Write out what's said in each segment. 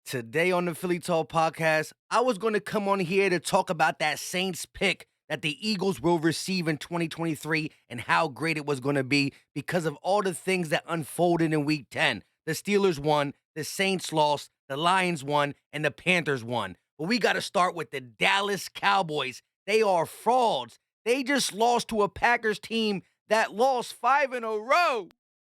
Today on the Philly Talk podcast, I was going to come on here to talk about that Saints pick that the Eagles will receive in 2023 and how great it was going to be because of all the things that unfolded in week 10. The Steelers won, the Saints lost, the Lions won, and the Panthers won. But we got to start with the Dallas Cowboys. They are frauds. They just lost to a Packers team that lost 5 in a row.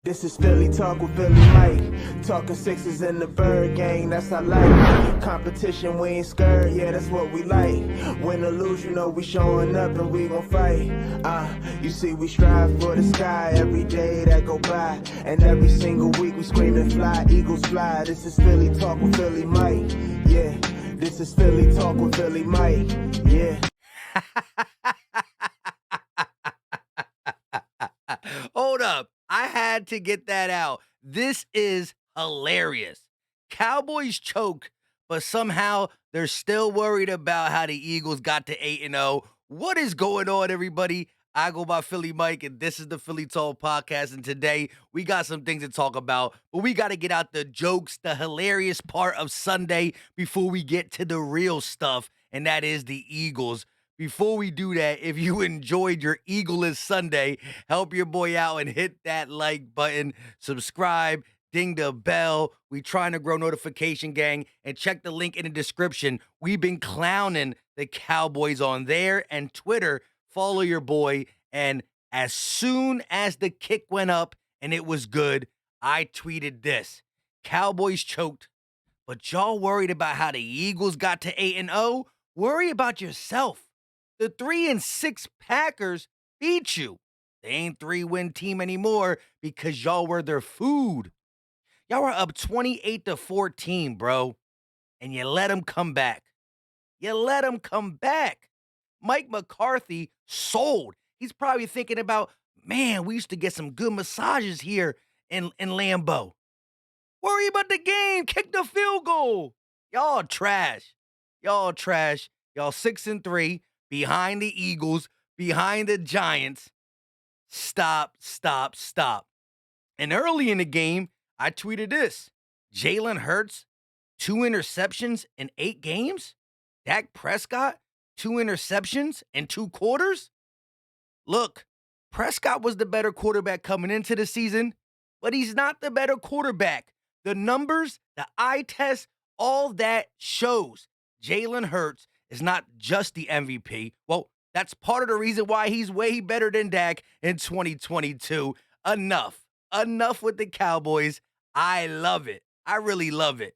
This is Philly Talk with Philly Mike. Talking sixes in the bird gang, that's I like. Competition, we ain't scared, yeah, that's what we like. Win or lose, you know we showing up and we gon' fight. You see we strive for the sky every day that go by. And every single week we screaming fly, Eagles fly. This is Philly Talk with Philly Mike, yeah. This is Philly Talk with Philly Mike, yeah. Hold up. I had to get that out. This is hilarious. Cowboys choke, but somehow they're still worried about how the Eagles got to 8-0. What is going on, everybody? I go by Philly Mike, and this is the Philly Talk podcast. And today we got some things to talk about, but we got to get out the jokes, the hilarious part of Sunday before we get to the real stuff, and that is the Eagles. Before we do that, if you enjoyed your Eagle-less Sunday, help your boy out and hit that like button, subscribe, ding the bell. We trying to grow notification gang, and check the link in the description. We've been clowning the Cowboys on there and Twitter. Follow your boy, and as soon as the kick went up and it was good, I tweeted this. Cowboys choked, but y'all worried about how the Eagles got to 8-0? Worry about yourself. The 3-6 Packers beat you. They ain't 3-win team anymore because y'all were their food. Y'all were up 28-14, bro. And you let them come back. You let them come back. Mike McCarthy sold. He's probably thinking about, man, we used to get some good massages here in Lambeau. Worry about the game. Kick the field goal. Y'all trash. Y'all trash. Y'all 6-3. Behind the Eagles, behind the Giants. Stop. And early in the game, I tweeted this. Jalen Hurts, 2 interceptions in 8 games? Dak Prescott, 2 interceptions in 2 quarters? Look, Prescott was the better quarterback coming into the season, but he's not the better quarterback. The numbers, the eye test, all that shows Jalen Hurts is not just the MVP. Well, that's part of the reason why he's way better than Dak in 2022. Enough with the Cowboys. I love it. I really love it.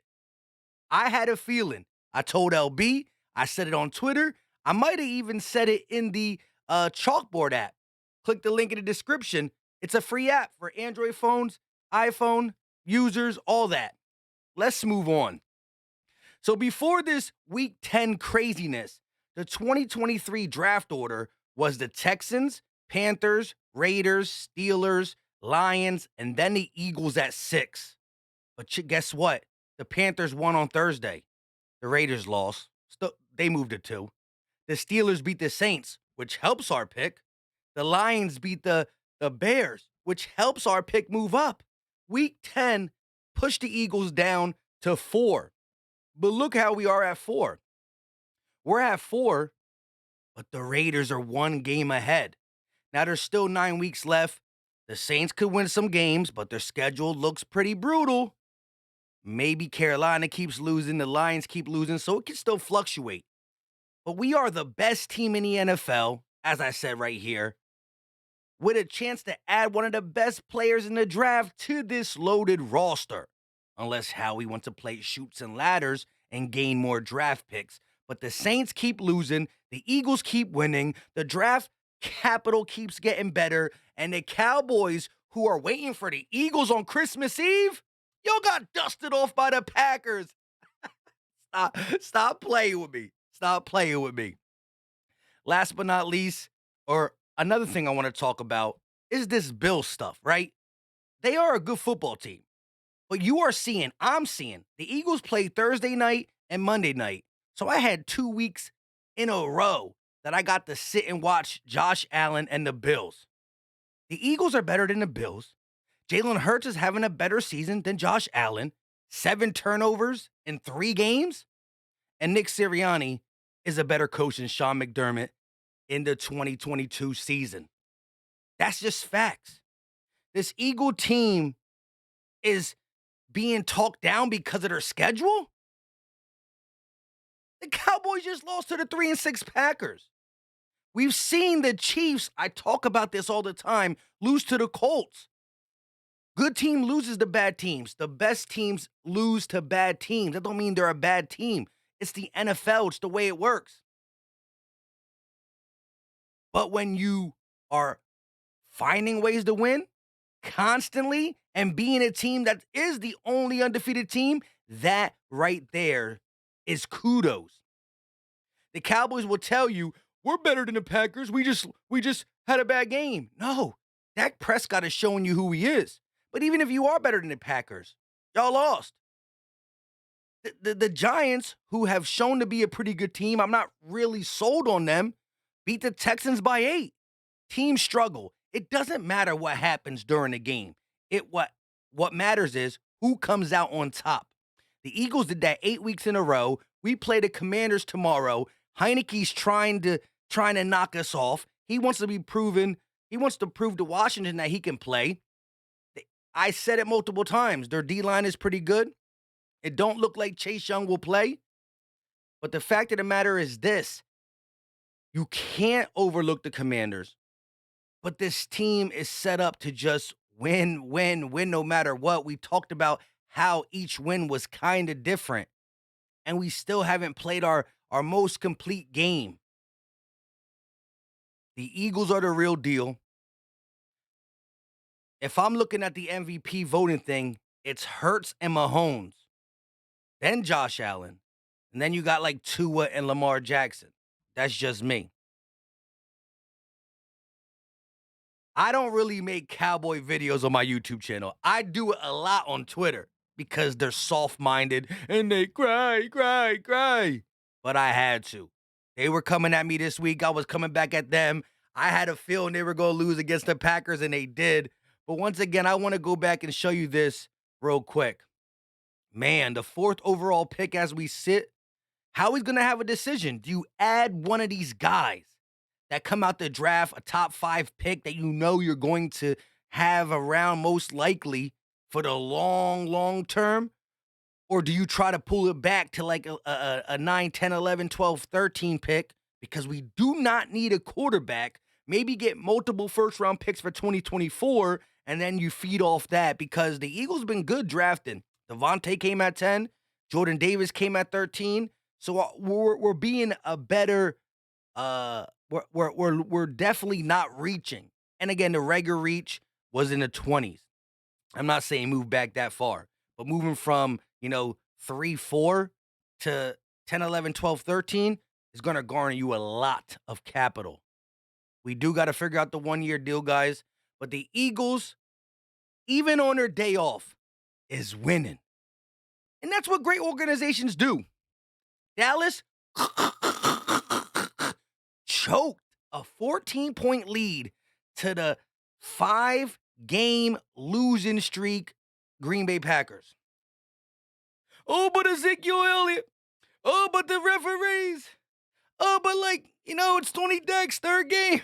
I had a feeling. I told LB. I said it on Twitter. I might have even said it in the Chalkboard app. Click the link in the description. It's a free app for Android phones, iPhone users, all that. Let's move on. So before this Week 10 craziness, the 2023 draft order was the Texans, Panthers, Raiders, Steelers, Lions, and then the Eagles at 6. But guess what? The Panthers won on Thursday. The Raiders lost. They moved to 2. The Steelers beat the Saints, which helps our pick. The Lions beat the Bears, which helps our pick move up. Week 10 pushed the Eagles down to 4. But look how we are at 4. We're at 4, but the Raiders are 1 game ahead. Now, there's still 9 weeks left. The Saints could win some games, but their schedule looks pretty brutal. Maybe Carolina keeps losing, the Lions keep losing, so it can still fluctuate. But we are the best team in the NFL, as I said right here, with a chance to add one of the best players in the draft to this loaded roster. Unless Howie wants to play shoots and ladders and gain more draft picks. But the Saints keep losing, the Eagles keep winning, the draft capital keeps getting better, and the Cowboys, who are waiting for the Eagles on Christmas Eve, y'all got dusted off by the Packers. Stop playing with me. Stop playing with me. Last but not least, or another thing I want to talk about, is this Bills stuff, right? They are a good football team. But I'm seeing, the Eagles play Thursday night and Monday night. So I had 2 weeks in a row that I got to sit and watch Josh Allen and the Bills. The Eagles are better than the Bills. Jalen Hurts is having a better season than Josh Allen. 7 turnovers in 3 games, and Nick Sirianni is a better coach than Sean McDermott in the 2022 season. That's just facts. This Eagle team is being talked down because of their schedule? The Cowboys just lost to the 3-6 Packers. We've seen the Chiefs, I talk about this all the time, lose to the Colts. Good team loses to bad teams. The best teams lose to bad teams. That don't mean they're a bad team. It's the NFL. It's the way it works. But when you are finding ways to win constantly and being a team that is the only undefeated team, that right there is kudos. The Cowboys will tell you, we're better than the Packers. We just had a bad game. No, Dak Prescott is showing you who he is. But even if you are better than the Packers, y'all lost. The Giants, who have shown to be a pretty good team, I'm not really sold on them, beat the Texans by 8. Teams struggle. It doesn't matter what happens during the game. What matters is who comes out on top. The Eagles did that 8 weeks in a row. We play the Commanders tomorrow. Heineke's trying to knock us off. He wants to be proven. He wants to prove to Washington that he can play. I said it multiple times. Their D-line is pretty good. It don't look like Chase Young will play. But the fact of the matter is this. You can't overlook the Commanders. But this team is set up to just win no matter what. We talked about how each win was kind of different. And we still haven't played our most complete game. The Eagles are the real deal. If I'm looking at the MVP voting thing, it's Hurts and Mahomes, then Josh Allen, and then you got like Tua and Lamar Jackson. That's just me. I don't really make cowboy videos on my YouTube channel. I do it a lot on Twitter because they're soft-minded and they cry. But I had to. They were coming at me this week. I was coming back at them. I had a feeling they were going to lose against the Packers, and they did. But once again, I want to go back and show you this real quick. Man, the 4th overall pick as we sit, how he's going to have a decision. Do you add one of these guys that come out the draft, a top 5 pick that you know you're going to have around most likely for the long term? Or do you try to pull it back to like a 9, 10, 11, 12, 13 pick? Because we do not need a quarterback. Maybe get multiple first-round picks for 2024, and then you feed off that because the Eagles been good drafting. Devontae came at 10. Jordan Davis came at 13. So we're being a better we're definitely not reaching. And again, the regular reach was in the 20s. I'm not saying move back that far, but moving from, 3, 4 to 10, 11, 12, 13 is going to garner you a lot of capital. We do got to figure out the 1-year deal, guys. But the Eagles, even on their day off, is winning. And that's what great organizations do. Dallas choked a 14-point lead to the 5-game losing streak Green Bay Packers. Oh, but Ezekiel Elliott. Oh, but the referees. Oh, but it's Tony Dak's 3rd game.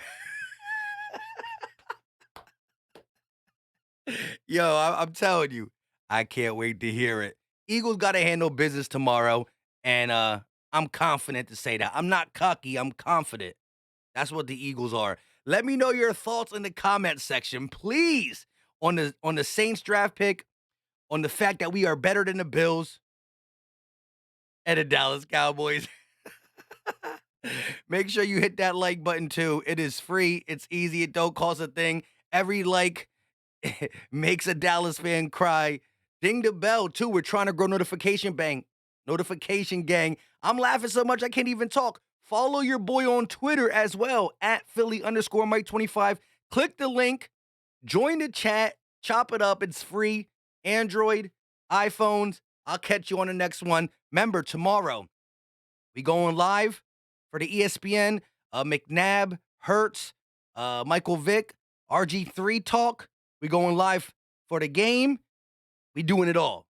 Yo, I'm telling you, I can't wait to hear it. Eagles got to handle business tomorrow, and I'm confident to say that. I'm not cocky. I'm confident. That's what the Eagles are. Let me know your thoughts in the comment section, please, on the Saints draft pick, on the fact that we are better than the Bills and the Dallas Cowboys. Make sure you hit that like button too. It is free. It's easy. It don't cost a thing. Every like makes a Dallas fan cry. Ding the bell too. We're trying to grow notification gang. I'm laughing so much I can't even talk. Follow your boy on Twitter as well at Philly_Mike25. Click the link. Join the chat. Chop it up. It's free. Android, iPhones. I'll catch you on the next one. Remember, tomorrow we going live for the ESPN, McNabb, Hurts, Michael Vick, RG3 talk. We going live for the game. We doing it all.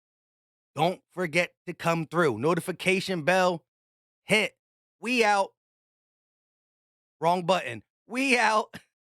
Don't forget to come through. Notification bell hit. We out. Wrong button. We out.